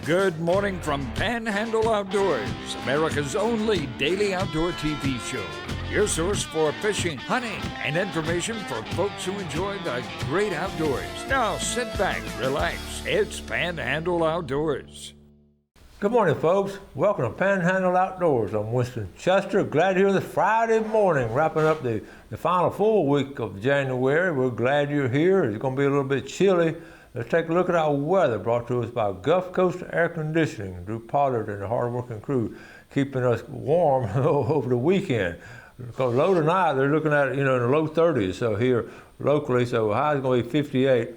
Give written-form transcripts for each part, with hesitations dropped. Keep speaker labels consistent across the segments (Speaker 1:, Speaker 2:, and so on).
Speaker 1: Good morning from Panhandle Outdoors, America's only daily outdoor TV show. Your source for fishing, hunting, and information for folks who enjoy the great outdoors. Now sit back, relax. It's Panhandle Outdoors.
Speaker 2: Good morning, folks. Welcome to Panhandle Outdoors. I'm Winston Chester. Glad you're here this Friday morning, wrapping up the final full week of January. We're glad you're here. It's going to be a little bit chilly. Let's take a look at our weather, brought to us by Gulf Coast Air Conditioning. Drew Pollard and the hard-working crew keeping us warm over the weekend. Because low tonight, they're looking at in the low 30s. So here locally, so high is going to be 58.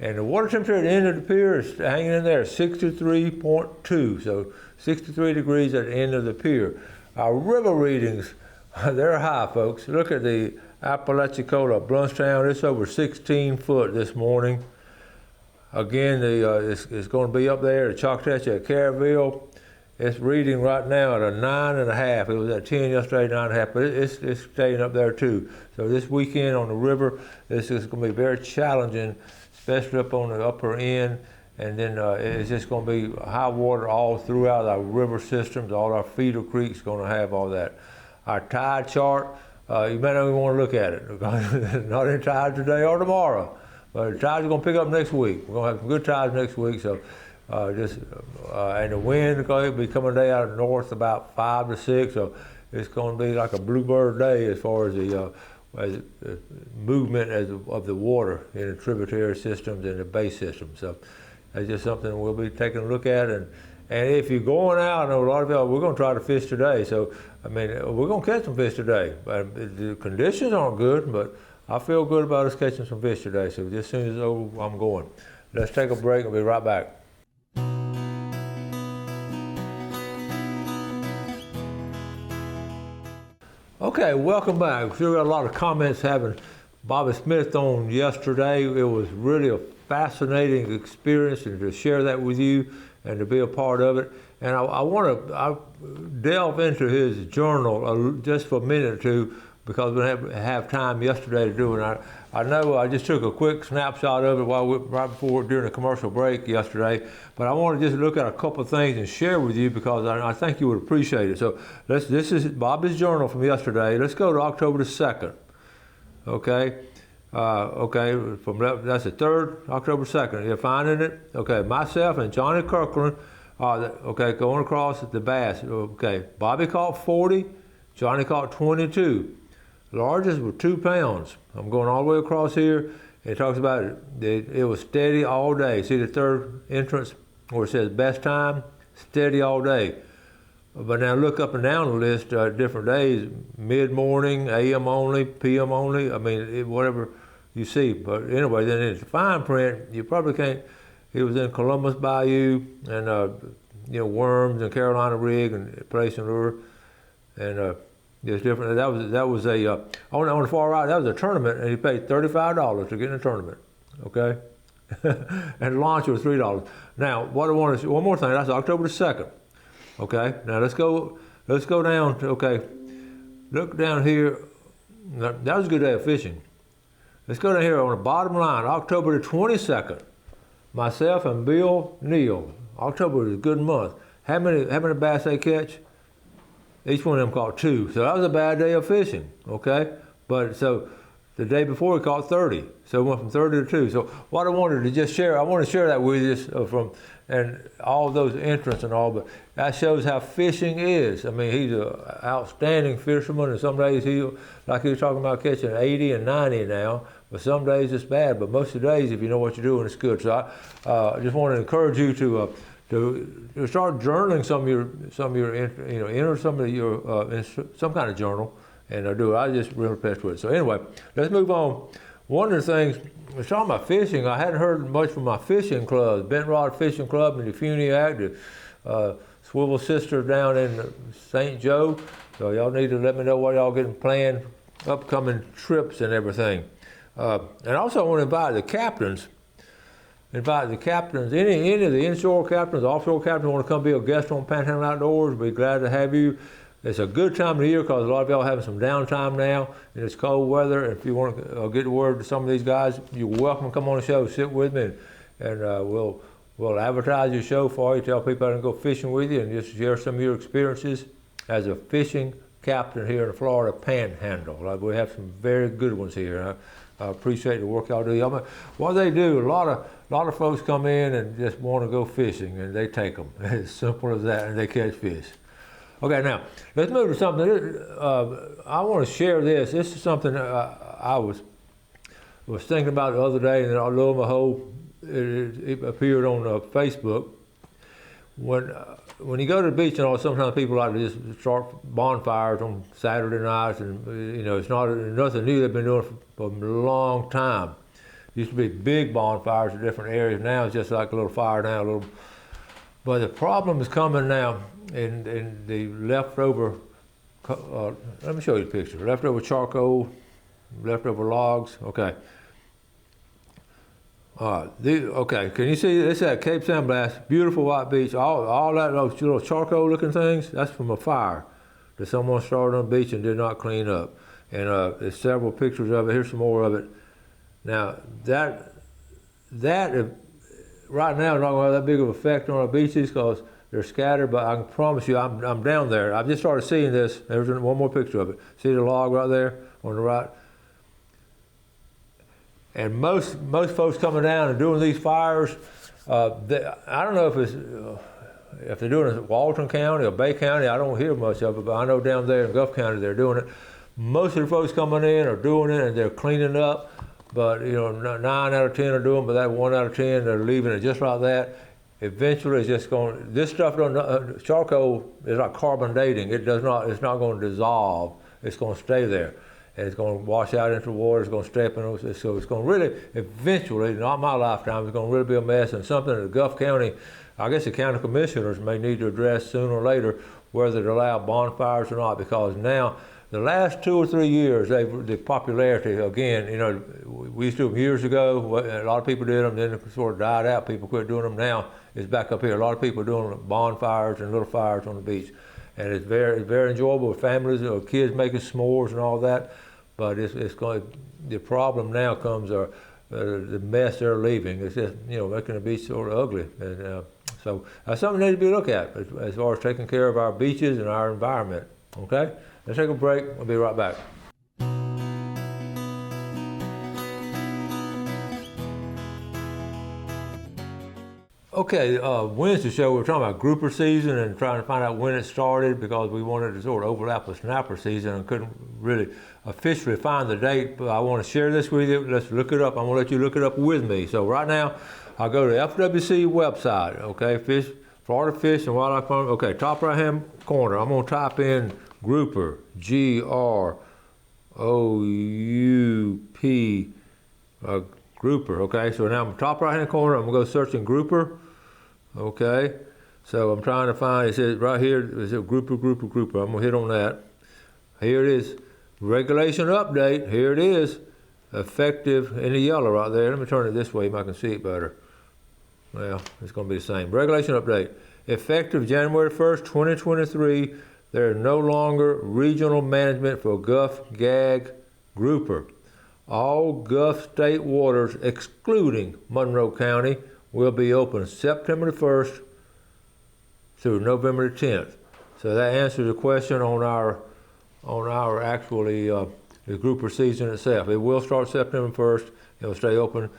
Speaker 2: And the water temperature at the end of the pier is hanging in there, 63.2. So 63 degrees at the end of the pier. Our river readings, they're high, folks. Look at the Apalachicola, Bluntstown. It's over 16 foot this morning. Again, it's going to be up there at Choctaw at Caryville. It's reading right now at a 9.5. It was at 10 yesterday, 9.5, but it's staying up there too. So this weekend on the river, this is going to be very challenging, especially up on the upper end. And then it's just going to be high water all throughout our river systems. All our feeder creeks going to have all that. Our tide chart, you may not even want to look at it. Not any tide today or tomorrow. But the tides are going to pick up next week. We're going to have some good tides next week. So and the wind is going to be coming day out of the north about 5 to 6. So it's going to be like a bluebird day as far as the movement of the water in the tributary systems and the bay system. So that's just something we'll be taking a look at. And if you're going out, I know a lot of y'all, we're going to try to fish today. So, I mean, we're going to catch some fish today. The conditions aren't good, but I feel good about us catching some fish today, so just as soon as it's over, I'm going. Let's take a break and be right back. Okay, welcome back. We sure got a lot of comments having Bobby Smith on yesterday. It was really a fascinating experience, and to share that with you and to be a part of it. And I want to delve into his journal just for a minute or two, because we didn't have time yesterday to do it. I know I just took a quick snapshot of it right before during the commercial break yesterday, but I want to just look at a couple of things and share with you because I think you would appreciate it. So this is Bobby's journal from yesterday. Let's go to October the 2nd. Okay, that's the 3rd, October 2nd. You're finding it? Okay, myself and Johnny Kirkland. Going across the bass. Okay, Bobby caught 40. Johnny caught 22. Largest were 2 pounds. I'm going all the way across here. It talks about it was steady all day. See the third entrance where it says best time? Steady all day. But now look up and down the list, different days, mid-morning, AM only, PM only. I mean, whatever you see. But anyway, then it's fine print. You probably can't. It was in Columbus Bayou and, Worms and Carolina Rig and Place and Lure. And it's different. That was a on the far right. That was a tournament, and he paid $35 to get in the tournament. Okay, and the launch was $3. Now, what I want to one more thing. That's October the 2nd. Okay. Now let's go down. Okay, look down here. Now, that was a good day of fishing. Let's go down here on the bottom line. October the 22nd. Myself and Bill Neal. October is a good month. How many bass they catch? Each one of them caught 2. So that was a bad day of fishing, okay? But so the day before we caught 30. So it went from 30 to 2. So what I wanted to just share, I want to share that with you and all those entrants and all, but that shows how fishing is. I mean, he's an outstanding fisherman, and some days like he was talking about catching 80 and 90 now, but some days it's bad, but most of the days, if you know what you're doing, it's good. So I just want to encourage you to start journaling enter some of your in some kind of journal, and do it. I just real impressed with it. So anyway, let's move on. One of the things, we're talking about fishing. I hadn't heard much from my fishing clubs, Bent Rod Fishing Club and the Funiac, the Swivel Sisters down in St. Joe. So y'all need to let me know what y'all getting planned, upcoming trips and everything. And also I want to invite the captains, any of the inshore captains, offshore captains want to come be a guest on Panhandle Outdoors, be glad to have you. It's a good time of the year because a lot of y'all are having some downtime now, and it's cold weather. If you want to get the word to some of these guys, you're welcome to come on the show, sit with me, and we'll We'll advertise your show for you, tell people how to go fishing with you, and just share some of your experiences as a fishing captain here in the Florida Panhandle. We have some very good ones here. I appreciate the work y'all do. What they do, a lot of folks come in and just want to go fishing, and they take them. It's simple as that, and they catch fish. Okay, now let's move to something. I want to share this. This is something I was thinking about the other day, and lo and behold, it appeared on Facebook. When you go to the beach and all, sometimes people like to just start bonfires on Saturday nights, and it's nothing new. They've been doing it for a long time. Used to be big bonfires in different areas. Now it's just like a little fire now, But the problem is coming now in the leftover. Let me show you the picture. Leftover charcoal, leftover logs. Okay. Okay, can you see this at Cape San Blas, beautiful white beach, all that, those little charcoal looking things, that's from a fire that someone started on the beach and did not clean up. And there's several pictures of it, here's some more of it. Now that right now is not going to have that big of an effect on our beaches because they're scattered, but I can promise you I'm down there. I've just started seeing this, there's one more picture of it. See the log right there on the right? And most folks coming down and doing these fires, I don't know if they're doing it in Walton County or Bay County. I don't hear much of it, but I know down there in Gulf County they're doing it. Most of the folks coming in are doing it and they're cleaning up, but 9 out of 10 are doing it, but that 1 out of 10 they're leaving it just like that. Eventually, it's just going. This stuff charcoal is like carbon dating. It's not going to dissolve. It's going to stay there. And it's going to wash out into the water, it's going to step in, so it's going to really, eventually, not my lifetime, it's going to really be a mess, and something that the Gulf County, I guess the county commissioners may need to address sooner or later, whether to allow bonfires or not, because now, the last 2 or 3 years, the popularity, again, we used to do them years ago, a lot of people did them, then it sort of died out, people quit doing them. Now, it's back up here. A lot of people are doing bonfires and little fires on the beach, and it's very enjoyable with families, kids making s'mores and all that. But the problem now comes the mess they're leaving. It's just, making the beach sort of ugly. And so that's something that needs to be looked at as far as taking care of our beaches and our environment. Okay? Let's take a break. We'll be right back. Okay, Wednesday show, we were talking about grouper season and trying to find out when it started because we wanted to sort of overlap with snapper season and couldn't really officially find the date, but I want to share this with you. Let's look it up. I'm going to let you look it up with me. So right now, I'll go to the FWC website, okay, Florida Fish and Wildlife Farm. Okay, top right-hand corner, I'm going to type in grouper, Group, grouper, okay? So now I'm top right-hand corner, I'm going to go searching grouper, okay? So I'm trying to find, it says right here, it says grouper. I'm going to hit on that. Here it is, regulation update, here it is, effective in the yellow right there. Let me turn it this way, I can see it better. Well, it's going to be the same. Regulation update, effective January 1st, 2023, there is no longer regional management for Gulf Gag Grouper. All Gulf state waters, excluding Monroe County, will be open September the 1st through November the 10th. So that answers the question on our actually the grouper season itself. It will start September 1st. It'll stay open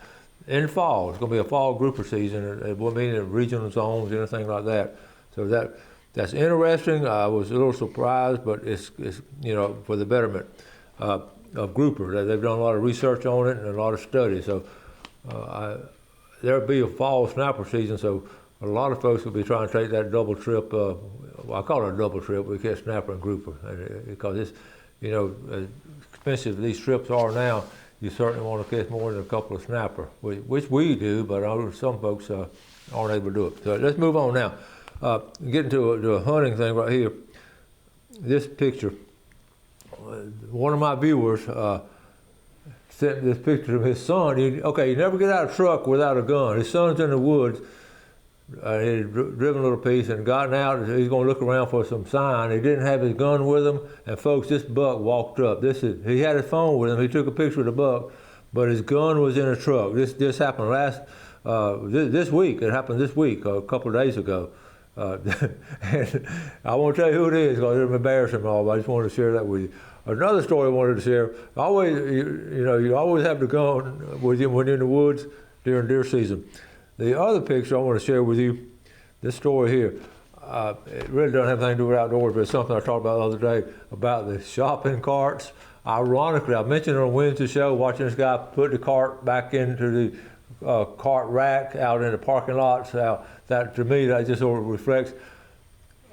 Speaker 2: in the fall. It's going to be a fall grouper season. It won't be in regional zones, anything like that. So that's interesting. I was a little surprised, but it's for the betterment of grouper. They've done a lot of research on it and a lot of studies. So there'll be a fall snapper season. So a lot of folks will be trying to take that double trip. I call it a double trip. We catch snapper and grouper because it's as expensive as these trips are now. You certainly want to catch more than a couple of snapper, which we do, but I know some folks aren't able to do it. So let's move on now. Getting to a hunting thing right here. This picture, one of my viewers sent this picture of his son. You never get out of a truck without a gun. His son's in the woods. He'd driven a little piece and gotten out. He's going to look around for some sign. He didn't have his gun with him. And folks, this buck walked up. He had his phone with him. He took a picture of the buck, but his gun was in a truck. This happened this week. It happened this week, a couple of days ago. And I won't tell you who it is because it'll embarrass them all, but I just wanted to share that with you. Another story I wanted to share, you always have to go with you when you're in the woods during deer season. The other picture I want to share with you, this story here, it really doesn't have anything to do with outdoors, but it's something I talked about the other day about the shopping carts. Ironically, I mentioned on Wednesday's show, watching this guy put the cart back into the cart rack out in the parking lots. That to me, that just sort of reflects,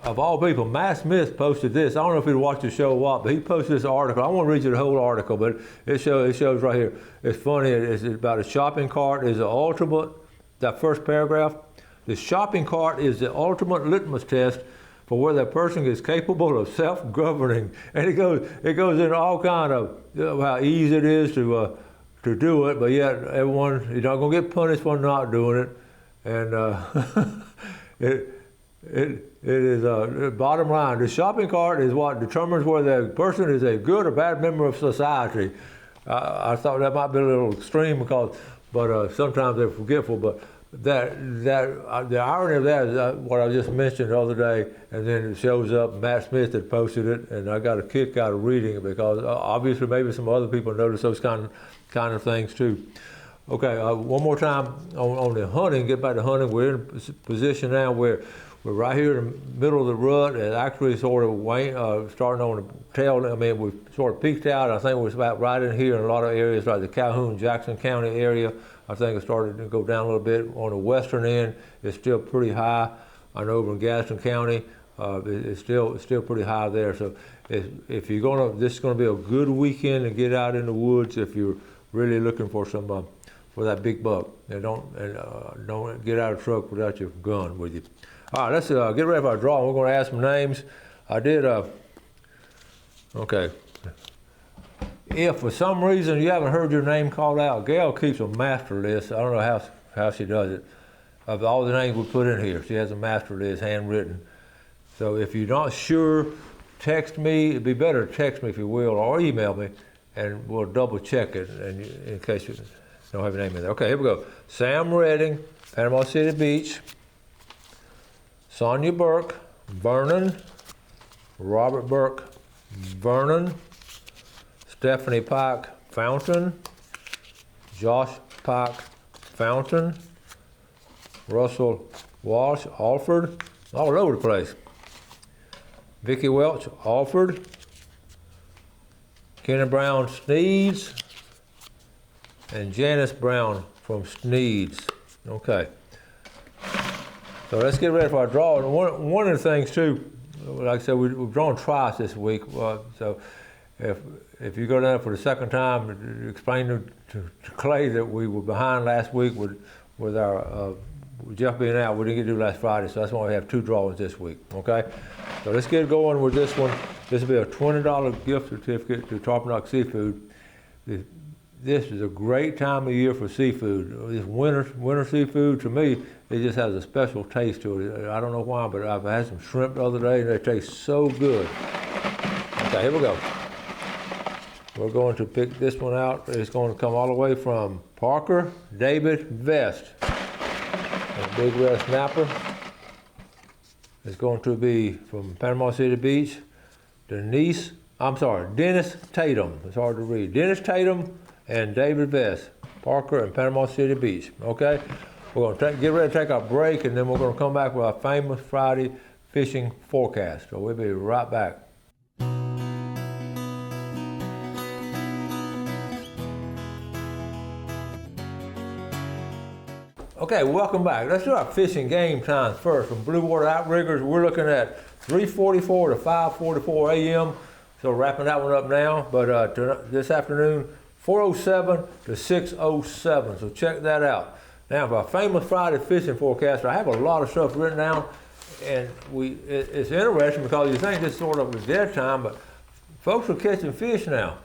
Speaker 2: of all people, Matt Smith posted this. I don't know if he'd watched the show or what, but he posted this article. I won't read you the whole article, but it shows right here. It's funny. It's about a shopping cart is the ultimate, that first paragraph. The shopping cart is the ultimate litmus test for whether a person is capable of self-governing. And it goes into all kind of how easy it is to do it, but yet everyone, you're not going to get punished for not doing it. And it is bottom line. The shopping cart is what determines whether a person is a good or bad member of society. I thought that might be a little extreme but sometimes they're forgetful. But the irony of that is what I just mentioned the other day, and then it shows up. Matt Smith had posted it, and I got a kick out of reading it because obviously maybe some other people notice those kind of things too. Okay, one more time on the hunting. Get back to hunting. We're in a position now where we're right here in the middle of the rut, and actually sort of starting on the tail. I mean, we've sort of peaked out. I think we're about right in here in a lot of areas, like the Calhoun, Jackson County area. I think it started to go down a little bit. On the western end, it's still pretty high. I know over in Gaston County, it's still pretty high there. So if you're gonna, this is gonna be a good weekend to get out in the woods if you're really looking for some for that big buck. And don't get out of the truck without your gun with you. All right, let's get ready for our draw. We're going to ask some names. I did. Okay. If for some reason you haven't heard your name called out, Gail keeps a master list. I don't know how she does it, of all the names we put in here. She has a master list, handwritten. So if you're not sure, text me. It'd be better to text me if you will, or email me, and we'll double check it and in case you don't have your name in there. Okay, here we go. Sam Redding, Panama City Beach. Sonia Burke, Vernon. Robert Burke, Vernon. Stephanie Pike, Fountain. Josh Pike, Fountain. Russell Walsh, Alford. All over the place. Vicki Welch, Alford. Kenny Brown, Sneeds. And Janice Brown from Sneeds. Okay. So let's get ready for our draw. And one of the things too, like I said, we've drawn twice this week. So if you go down for the second time, explain to Clay that we were behind last week with our Jeff being out. We didn't get to do last Friday, so that's why we have two drawings this week. Okay. So let's get going with this one. This will be a $20 gift certificate to Tarpanock Seafood. This is a great time of year for seafood. This winter seafood, to me, it just has a special taste to it. I don't know why, but I've had some shrimp the other day, and they taste so good. Okay, here we go. We're going to pick this one out. It's going to come all the way from Parker David Vest. A big red snapper. It's going to be from Panama City Beach. Dennis Tatum. It's hard to read. Dennis Tatum and David Vest, Parker and Panama City Beach. Okay, we're going to get ready to take our break, and then we're going to come back with our famous Friday fishing forecast. So we'll be right back. Okay, welcome back. Let's do our fishing game times first. From Blue Water Outriggers, we're looking at 3:44 to 5:44 a.m. So wrapping that one up now. But this afternoon, 4:07 to 6:07. So check that out. Now, for our famous Friday fishing forecast, I have a lot of stuff written down, and it's interesting because you think this is sort of a dead time, but folks are catching fish now,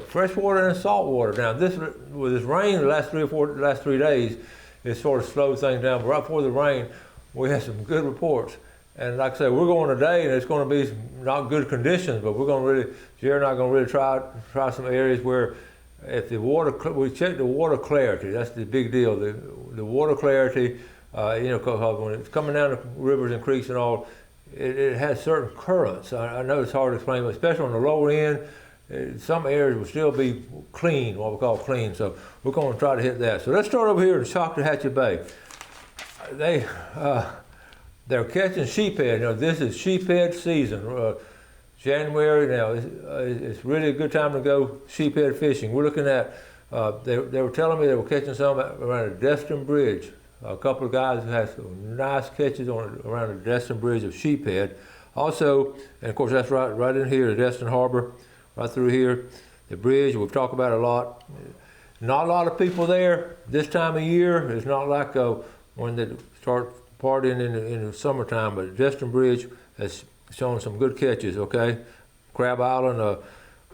Speaker 2: freshwater and saltwater. Now, with this rain the last 3 days, it sort of slowed things down. But right before the rain, we had some good reports. And like I said, we're going today, and it's going to be not good conditions, but we're going to Jerry and I are going to really try some areas where if the water, we check the water clarity. That's the big deal. the water clarity, because when it's coming down the rivers and creeks and all, it has certain currents. I know it's hard to explain, but especially on the lower end, some areas will still be clean, what we call clean. So we're going to try to hit that. So let's start over here in Choctawhatchee Bay. They're catching sheephead. This is sheephead season. January now, it's really a good time to go sheephead fishing. We're looking at, they were telling me they were catching some around the Destin Bridge. A couple of guys who had some nice catches around the Destin Bridge of sheephead. Also, and of course that's right in here, the Destin Harbor, right through here. The bridge, we've talked about it a lot. Not a lot of people there this time of year. It's not like when they start partying in the summertime, but Destin Bridge has shown some good catches, okay? Crab Island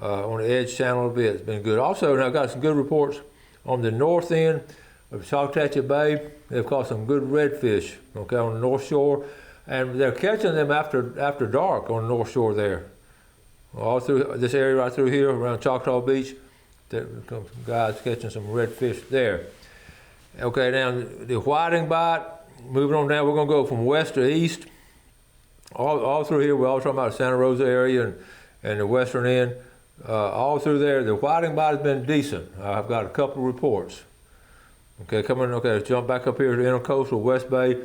Speaker 2: on the Edge Channel a bit, it's been good. Also, I've got some good reports on the north end of Choctawhatchee Bay. They've caught some good redfish, okay, on the north shore. And they're catching them after dark on the north shore there. All through this area right through here around Choctaw Beach, there come some guys catching some redfish there. Okay, now the whiting bite, moving on down, we're gonna go from west to east. All through here, we're all talking about the Santa Rosa area and the western end. All through there, the whiting bite has been decent. I've got a couple of reports. Okay, let's jump back up here to Intercoastal West Bay.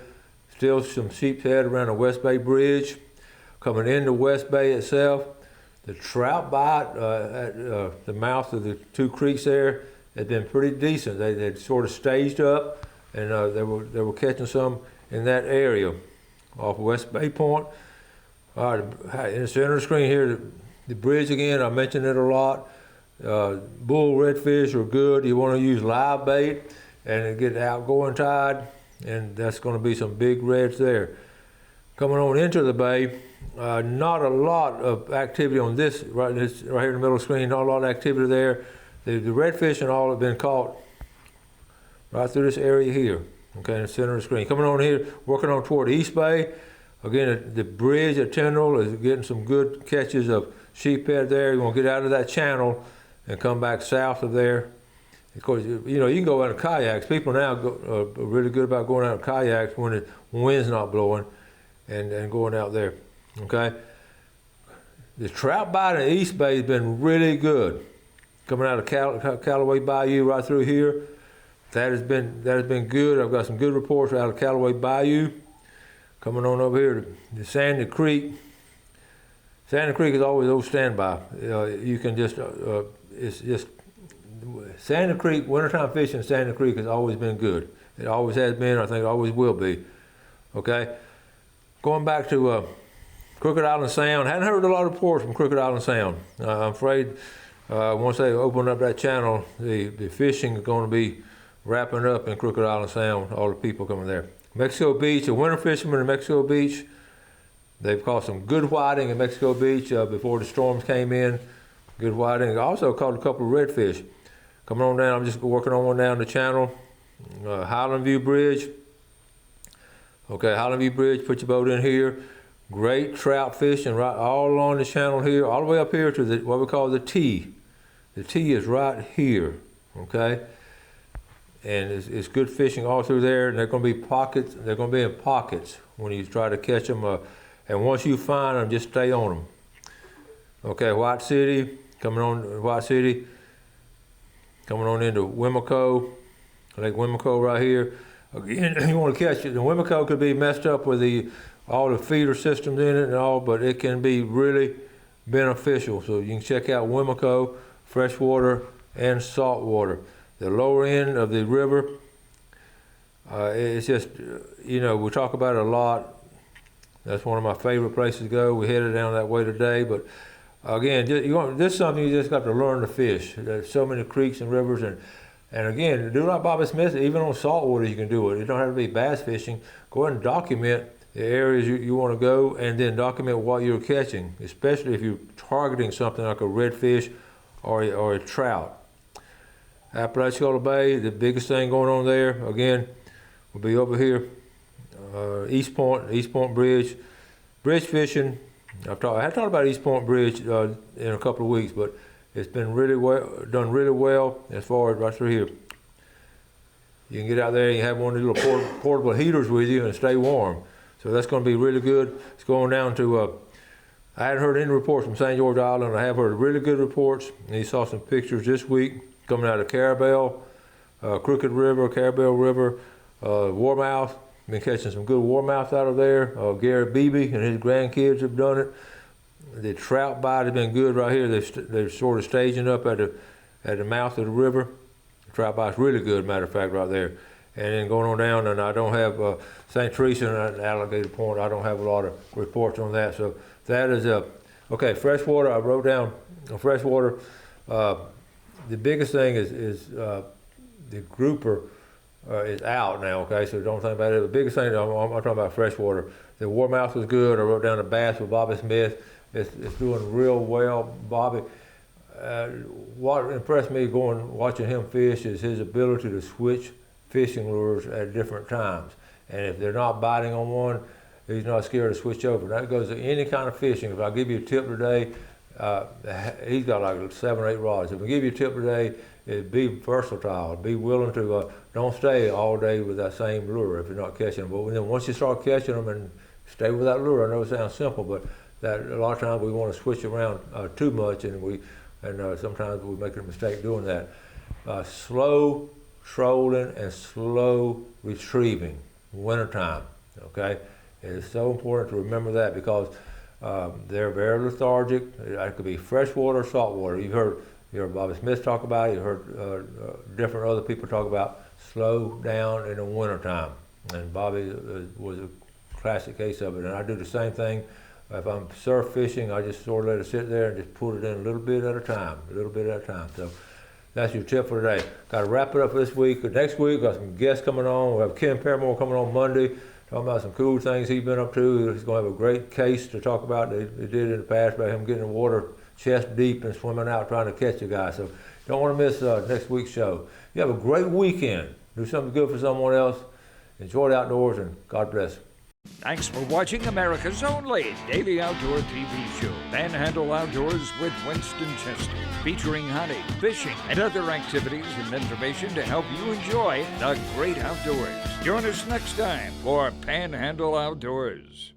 Speaker 2: Still some sheephead around the West Bay Bridge. Coming into West Bay itself, the trout bite at the mouth of the two creeks there has been pretty decent. They'd sort of staged up, and they were catching some in that area off West Bay Point. All right, in the center of the screen here, the bridge again, I mentioned it a lot. Bull redfish are good. You want to use live bait and get outgoing tide, and that's going to be some big reds there. Coming on into the bay, not a lot of activity on this right here in the middle of the screen, not a lot of activity there. The redfish and all have been caught right through this area here, okay, in the center of the screen. Coming on here, working on toward East Bay. Again, the bridge at Tyndall is getting some good catches of sheephead there. You're going to get out of that channel and come back south of there. Of course, you can go out in kayaks. People now are really good about going out in kayaks when the wind's not blowing and going out there, okay? The trout bite in East Bay has been really good. Coming out of Callaway Bayou right through here, that has been good. I've got some good reports out of Callaway Bayou. Coming on over here to Sandy Creek. Sandy Creek is always old standby. You can just, it's just, Sandy Creek, wintertime fishing in Sandy Creek has always been good. It always has been, I think it always will be, okay? Going back to Crooked Island Sound, hadn't heard a lot of reports from Crooked Island Sound. I'm afraid once they open up that channel, the fishing is going to be wrapping up in Crooked Island Sound, all the people coming there. Mexico Beach, the winter fishermen in Mexico Beach, they've caught some good whiting in Mexico Beach before the storms came in. Good whiting. Also caught a couple of redfish. Coming on down, I'm just working on one down the channel. Highland View Bridge. Okay, Highland View Bridge, put your boat in here. Great trout fishing right all along the channel here, all the way up here to what we call the T. The T is right here, okay? And it's good fishing all through there. And they're going to be pockets. They're going to be in pockets when you try to catch them. And once you find them, just stay on them. Okay, White City, coming on White City, coming on into Wimico, Lake Wimico right here. Again, you want to catch it. The Wimico could be messed up with all the feeder systems in it and all, but it can be really beneficial. So you can check out Wimico, freshwater and saltwater. The lower end of the river, it's just, we talk about it a lot. That's one of my favorite places to go. We headed down that way today, but again, this is something you just got to learn to fish. There's so many creeks and rivers, and again, do like Bobby Smith, even on saltwater you can do it. You don't have to be bass fishing. Go ahead and document the areas you want to go, and then document what you're catching, especially if you're targeting something like a redfish or a trout. Apalachicola Bay, the biggest thing going on there, again, will be over here, East Point Bridge. Bridge fishing, I had talked about East Point Bridge in a couple of weeks, but it's been done really well as far as right through here. You can get out there and you have one of these little portable heaters with you and stay warm. So that's going to be really good. It's going down to, I hadn't heard any reports from St. George Island. I have heard really good reports. And you saw some pictures this week coming out of Carabel, Crooked River, Carabel River, Warmouth. Been catching some good warmouth out of there. Gary Beebe and his grandkids have done it. The trout bite has been good right here. They're sort of staging up at the mouth of the river. The trout bite's really good, matter of fact, right there. And then going on down, and I don't have St. Teresa and Alligator Point. I don't have a lot of reports on that. So that is okay. Freshwater. I wrote down freshwater. The biggest thing is the grouper is out now. Okay, so don't think about it. The biggest thing I'm talking about freshwater. The warmouth was good. I wrote down the bass with Bobby Smith. It's doing real well, Bobby. What impressed me watching him fish is his ability to switch fishing lures at different times. And if they're not biting on one, he's not scared to switch over. That goes to any kind of fishing. If I give you a tip today, he's got like 7 or 8 rods. If I give you a tip today, be versatile. Be willing to don't stay all day with that same lure if you're not catching them. But then once you start catching them and stay with that lure, I know it sounds simple, but that a lot of times we want to switch around too much, and sometimes we make a mistake doing that. Slow trolling and slow retrieving, wintertime, okay? It's so important to remember that because they're very lethargic. It could be freshwater or saltwater. You've heard Bobby Smith talk about it. You've heard different other people talk about slow down in the wintertime. And Bobby was a classic case of it. And I do the same thing. If I'm surf fishing, I just sort of let it sit there and just put it in a little bit at a time, So that's your tip for today. Got to wrap it up for this week. Next week, got some guests coming on. We have Ken Paramore coming on Monday, talking about some cool things he's been up to. He's going to have a great case to talk about. They did in the past about him getting in the water chest deep and swimming out trying to catch a guy. So don't want to miss next week's show. You have a great weekend. Do something good for someone else. Enjoy the outdoors, and God bless.
Speaker 1: Thanks for watching America's only daily outdoor TV show, Panhandle Outdoors with Winston Chester, featuring hunting, fishing, and other activities and information to help you enjoy the great outdoors. Join us next time for Panhandle Outdoors.